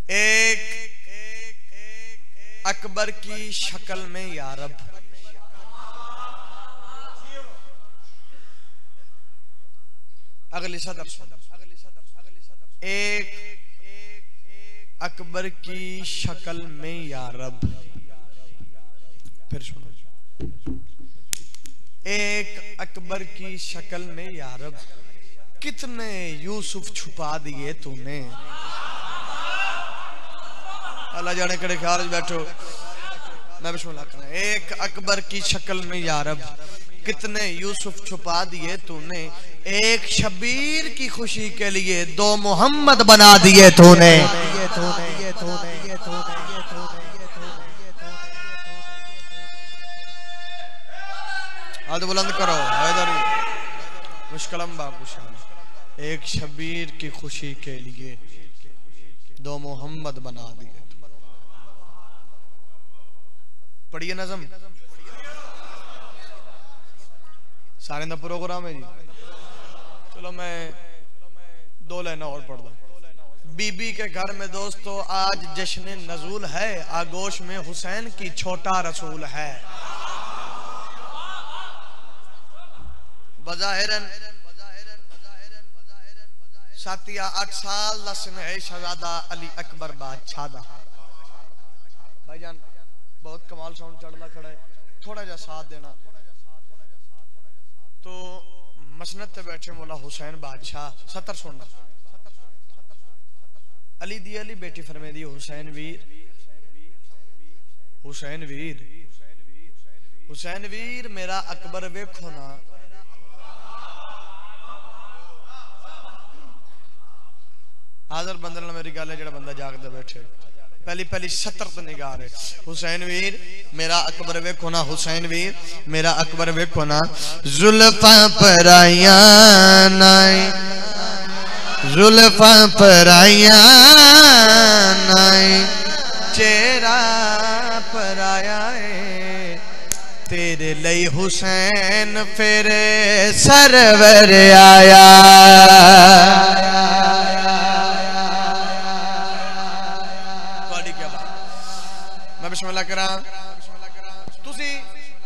एक अकबर की शक्ल में या रब, अगली सदर सुन। एक अकबर की शक्ल में या रब, फिर सुनो। एक अकबर की शक्ल में या रब, कितने यूसुफ छुपा दिए तूने। अल्लाह जाने कड़े ख्याल बैठो, मैं बिस्मिल्लाह करना। एक अकबर की शक्ल में या रब, कितने यूसुफ छुपा दिए तूने। एक शबीर की खुशी के लिए दो मोहम्मद बना दिए तूने। हाथ बुलंद करो हैदरी मुश्किलम बाबूशान। एक शबीर की खुशी के लिए दो मोहम्मद बना दिए। पढ़िए नज़म, सारे का प्रोग्राम है जी। चलो मैं दो लाइन और पढ़ दूं। बीबी के घर में दोस्तों आज जश्न नज़ूल है, आगोश में हुसैन की छोटा रसूल है। बज़ाहिरन सातिया 8 साल लसन है शहजादा अली अकबर बादशाह दा। भाईजान बहुत कमाल साउंड चढ़ना खड़ा है, थोड़ा जा साथ देना। तो मसनद पे बैठे मौला हुसैन बादशाह, सतर सुनना। अली दी अली बेटी फरमे दी हुसैन वीर, हुसैन वीर, हुसैन वीर मेरा अकबर वेखो ना। हाजर बंदे नाल मेरी गल है, जेड़ा बंदा जागदा बैठे पहली पहली 70 तो निगाह है। हुसैन वीर मेरा अकबर वेखो ना, हुसैन वीर मेरा अकबर वेखो ना। जुल्फा पराया नाई, जुल्फा पराया नाई, चेहरा पराया है तेरे लिए हुसैन फिर सरवर आया। बिस्मिल्लाह करा। तुसी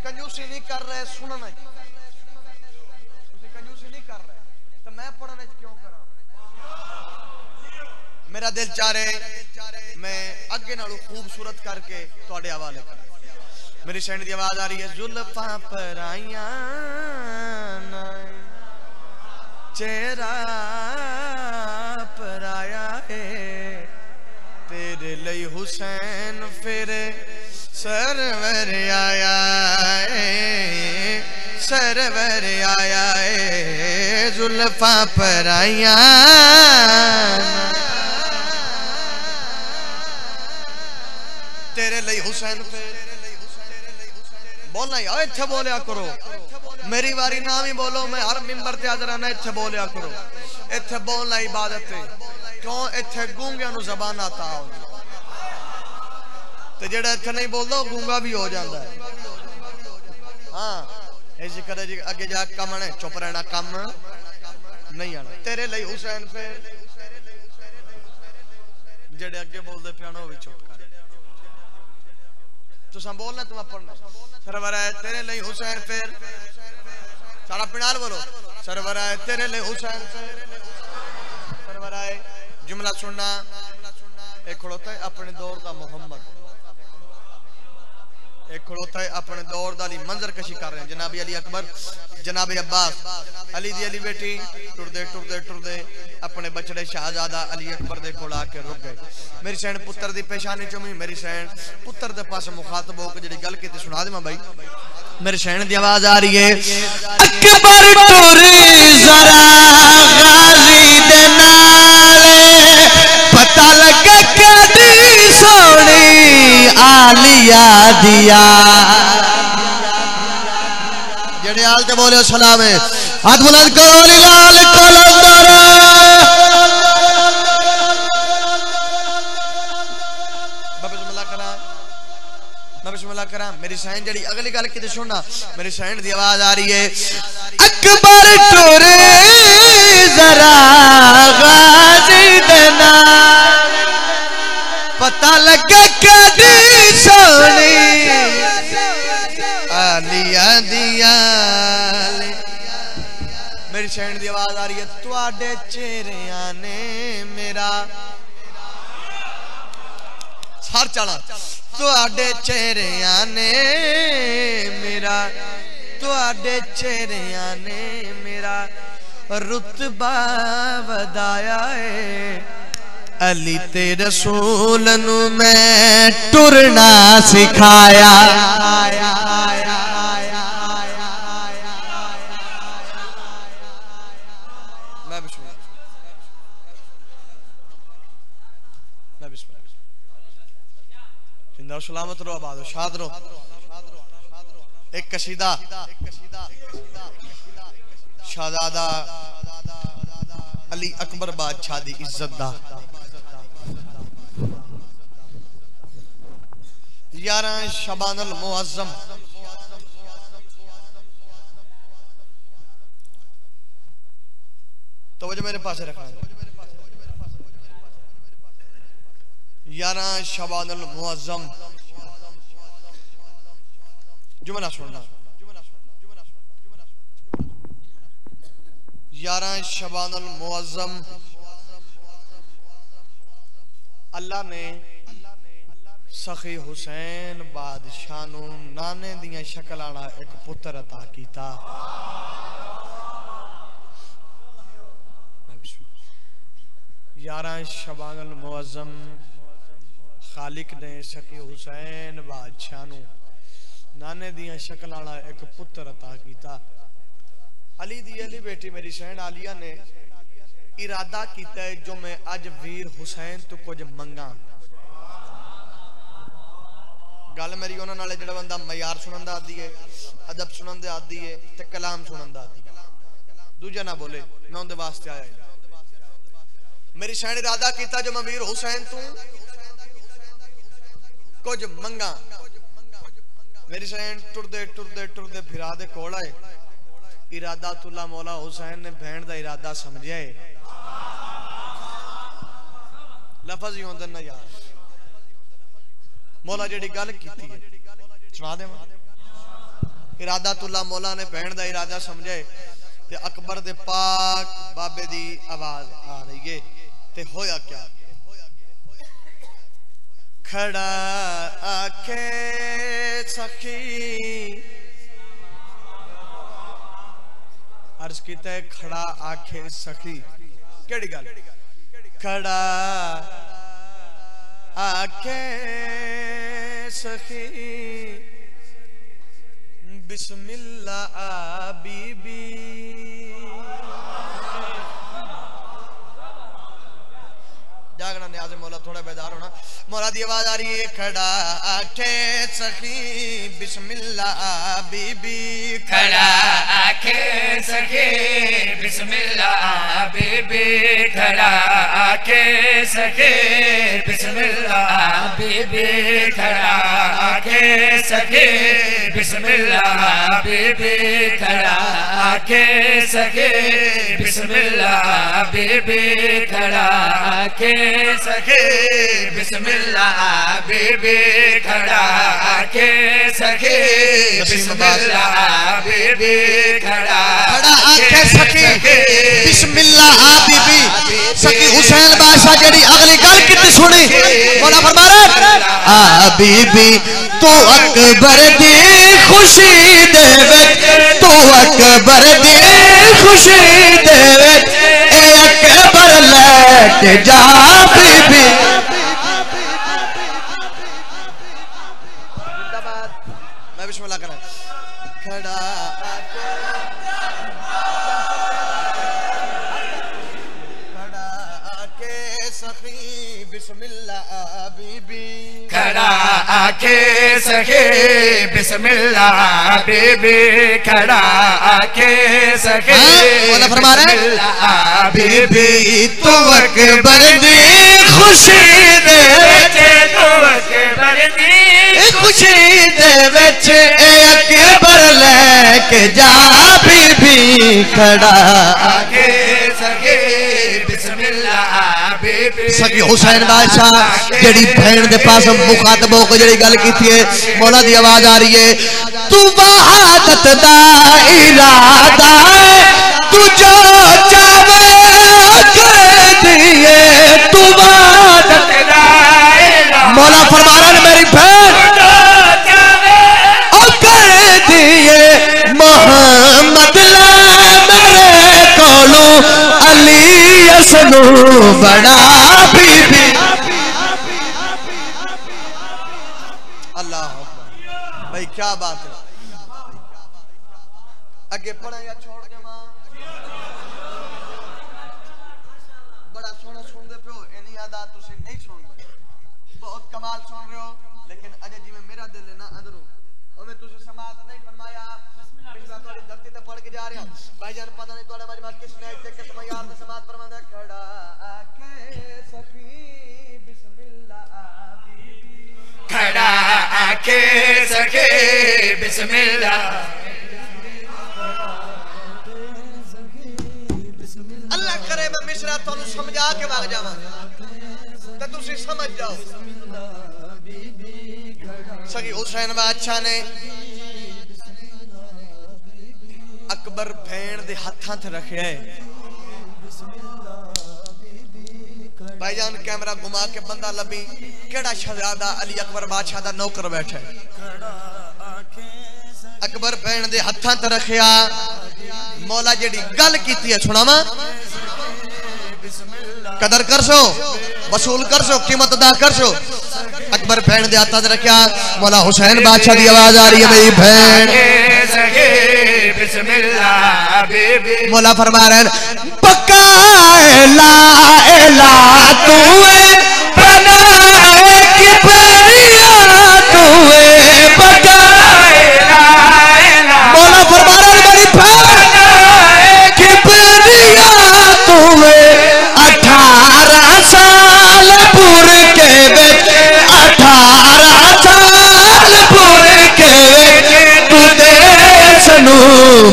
कंजूसी नहीं कर रहे, सुनना तुसी कंजूसी नहीं कर रहे तो मैं पढ़ने क्यों करा। मेरा दिल चाह रहे मैं अगे नालों खूबसूरत करके तुहाडे हवाले कर। मेरी सैन की आवाज आ रही है। जुल्फा पराइया चेहरा पराया है तेरे लिए हुसैन फिर सरवर आया है, सरवर आया है। जुल्फा पराइया तेरे लिए हुसैन फिर बोलना यार, इत्थे बोलिया करो। मेरी बारी ना भी बोलो, मैं हर मिंबर ते हाज़र आना, इत्थे बोलिया करो। इत्थे बोलना इबादत है, क्यों इत्थे गूंगियां नूं ज़बान आता होंदी ते जेड़ा इत्थे नहीं बोलदा गूंगा भी हो जाता है। हाँ इस जिक्र जी अगे जा कम ने चुप रहना, कम नहीं आना। तेरे लिए हुसैन फिर जेड़े अगे बोलते पियानो भी चुप कर। तुम बोलना तुम पढ़ना। सरवर है तेरे लिए हुसैन फिर, सारा पिंडाल बोलो। सरवर है तेरे लिए हुसैन फिर, सरवर है। जुमला सुनना। एक खड़ोता है अपने दौर का मोहम्मद, एक खड़ोता है अपने दौर दा अली। मंजर कशी कर रहे हैं जनाबी अली अकबर, जनाबी अब्बास। अली दी अली बेटी टुरदे टुरदे टुरदे अपने बछड़े शहजादा अली अकबर दे कोल आके रुक गए। मेरी सैन पुत्र दी पेशानी चुमी, मेरी सैन पुत्र दे पास मुखातब होकर जेडी गल कीती सुना देवां भाई। मेरी सैन दी आवाज आ रही है। अकबर टुरी जरा गाजी दे नाले, पता लगे कदी सोनी आलिया दिया। जेड़े आल ते बोले सलाम है, हाथ बुलंद करो। लाल कलंदर बिस्मिल्लाह करा। मेरी सैन जड़ी अगली गल की सुनना। मेरी सैन की आवाज आ रही है। अकबर टुरे जरा गाजी देना, पता लगे कदी सोनी आलिया दिया। मेरी शैन की आवाज आ रही है। तुहाडे चेहरिया ने मेरा हर चला। तुहाडे चेहरिया ने मेरा, तुहाडे चेहरिया ने मेरा रुतबा वधाया है। अली ते रसूल नू मैं टुरना सिखाया। सलामत रो, आबाद शाद रो। एक कसीदा शाहजादा अली अकबर बादशाह दी इज्जत दा। 11 शबानुल मुअज्जम तो वजह मेरे पास रखना। 11 शबानुल मुअज्जम जुमला सुनना। 11 शबानुल मुअज्जम अल्लाह ने सखी हुसैन बादशाह नू नाने दियां शक्ल वाला एक पुत्र अता कीता। 11 शबानुल मुअज्जम खालिक ने सखी हुसैन बादशाह नू नाने दियां शक्ल वाला एक पुत्र अता कीता। अली दी अली बेटी मेरी शहन आलिया ने इरादा किया है जो मैं अज वीर हुसैन तो कुछ मंगा। गल मेरी उन्होंने नाले जिहड़ा बंदा मयार सुनन दा आदी है, अदब सुनन दा आदी है ते कलाम सुनन दा आदी, दूजा ना बोले मैं उनके वास्ते आया। मेरी शहन इरादा किया जो मैं वीर हुसैन तू कुछ मंगा। मेरी शहन टुरदे टुरदे टुरदे फिरा दे कोल आए। इरादा तुल्ला मौला हुसैन ने बहन का इरादा समझिया है। लफज ही होंदे ना यार। मौला जेड़ी गल कीती है सुना दे। इरादा तुल्ला मौला ने बहन का इरादा समझे ते अकबर दे पाक बाबे दी आवाज आ रही है। ते होया क्या? खड़ा आके सखी अर्ज किया है। खड़ा आखे सखी केड़ी गल? खड़ा आखे सखी बिस्मिल्लाह बीबी। जागना न्याज़ मौला थोड़ा बेदार होना। मौला दी आवाज आ रही है। खड़ा आखे सखी बिस्मिल्लाह बीबी। खड़ा आखे सखी बिस्मिल्लाह बीबी। खड़ा आखे सखी बिस्मिल्लाह बीबी। खड़ा आखे सखी बिस्मिल्लाह बीबी। खड़ा आखे सखी बिस्मिल्लाह बीबी। खड़ा आखे सखी बिस्मिल्लाह बीबी। खड़ा आखे सखी बिस्मिल्लाह बीबी। खड़ा आखे सखी बिस्मिल्लाह बीबी। सखी हुसैन बादशाह जेड़ी अगली गल कितनी सुनी मौला फरमा रहा आ बीबी तू अकबर दी खुशी दे विच। तू अकबर दी खुशी दे विच ए अकबर लेके जा बीबी। मैं बिस्मिल्लाह करा। खड़ा सखी बिस्मिल्लाह बीबी। खड़ा आखे सखी बिस्मिल्लाह बीबी। खड़ा आखे सखी बिस्मिल्लाह बीबी। तू अकबर दी खुशी दे विच। तू अकबर दी खुशी दे विच ए अकबर लेके जा बीबी। खड़ा आखे सखी बिस्मिल्लाह सकी हुसैन बादशाह जेड़ी बहन दे पास मुखातब होकर जेड़ी गल कीती है मौला दी आवाज आ रही है तू वहादत दा इरादा है तू जो चाहे कर दिए तू वहादत दा इरादा मौला फरमा रहा है मेरी बहन और कर दिए मोहम्मद मेरे कोलू अली असनू बड़ा बीबी अल्लाह भाई क्या बात है अगे पढ़ा या छोड़ के मां बड़ा सोना सुन दे पे हो इन्हीं आदा तुसी नहीं सुन बहुत कमाल सुन रहे हो लेकिन अजे जिवें मेरा दिल है ना अंदरों ओमे तुसी समाज नहीं फरमाया बिस्मिल्लाह तोड़ी धरती ते पढ़ के जा रहे हो भाईजान पता नहीं तोड़े मजमा किसने इतने किस यार ने समाज फरमाया खड़ा आके सखी बिस्मिल्लाह खड़ा आके सखी बिस्मिल्लाह अल्लाह करे मैं मिश्रा तोनु समझा के भाग जावा ते तुसी समझ जाओ सखी हुसैन बादशाह ने अकबर भेड़ दे हाथां ते रखे है भाईजान कैमरा घुमा के बंदा लभी केड़ा शहजादा अली अकबर बादशाह दा नौकर बैठा है अकबर भेड़ दे हाथां ते रखिया मौला जेडी गल कीती है सुनावा कदर कर सो वसूल कर सो कीमत अदा कर सो अकबर भेड़ दे हाथां ते रखिया मौला हुसैन बादशाह दी आवाज आ रही है मेरी भेड़ मौला फरमा रहे हैं पक्का ला इला तूए बनाए कि बरिया तूए पक्का मौला फरमा रहे हैं मेरी भेड़ कि बरिया तूए 18 साल पूरे के बेच 18 साल पूरे के तू दे सनू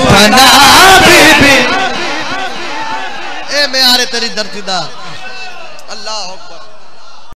पना बीबी ए मैं आ रे तेरी धरती दा अल्लाह अकबर